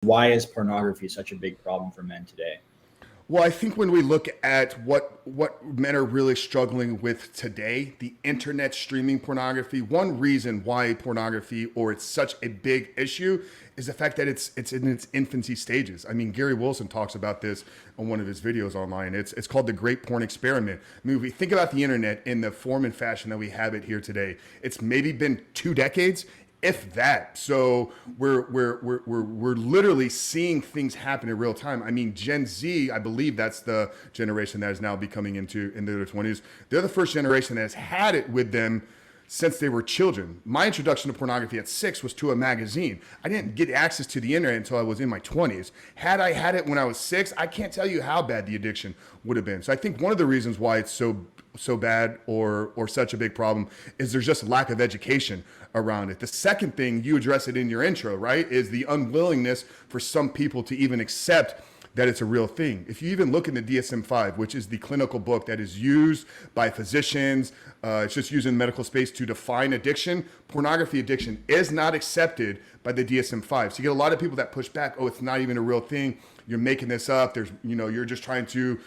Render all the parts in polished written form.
Why is pornography such a big problem for men today? Well, I think when we look at what men are really struggling with today, the internet streaming pornography, one reason why pornography or it's such a big issue is the fact that it's in its infancy stages. I mean, Gary Wilson talks about this on one of his videos online. It's called the Great Porn Experiment. I mean, if we think about the internet in the form and fashion that we have it here today, it's maybe been 2 decades, if that. So we're literally seeing things happen in real time. I mean, Gen Z, I believe that's the generation that is now becoming into their 20s. They're the first generation that has had it with them since they were children. My introduction to pornography at 6 was to a magazine. I didn't get access to the internet until I was in my 20s. Had I had it when I was 6, I can't tell you how bad the addiction would have been. So I think one of the reasons why it's so bad or such a big problem is there's just lack of education around it. The second thing, you address it in your intro, right, is the unwillingness for some people to even accept that it's a real thing. If you even look in the DSM-5, which is the clinical book that is used by physicians, it's just used in the medical space to define addiction, pornography addiction is not accepted by the DSM-5. So you get a lot of people that push back, oh, it's not even a real thing. You're making this up. You're just trying to,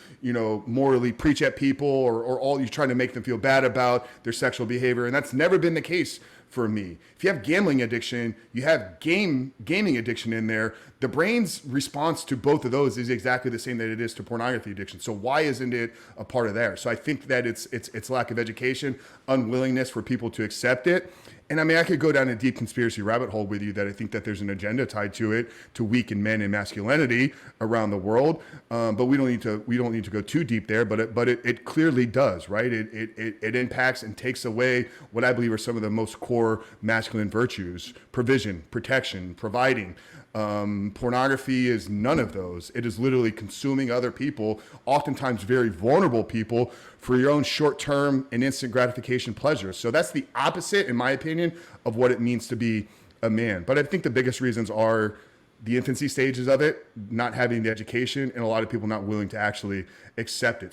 morally preach at people or all you're trying to make them feel bad about their sexual behavior. And that's never been the case for me. If you have gambling addiction, you have gaming addiction in there. The brain's response to both of those is exactly the same that it is to pornography addiction. So why isn't it a part of there? So I think that it's lack of education, unwillingness for people to accept it. And I mean, I could go down a deep conspiracy rabbit hole with you that I think that there's an agenda tied to it to weaken men and masculinity around the world. But we don't need to go too deep there. But it clearly does, right? It impacts and takes away what I believe are some of the most core masculine virtues: provision, protection, providing. Pornography is none of those. It is literally consuming other people, oftentimes very vulnerable people, for your own short-term and instant gratification pleasures. So that's the opposite, in my opinion, of what it means to be a man. But I think the biggest reasons are the infancy stages of it, not having the education, and a lot of people not willing to actually accept it.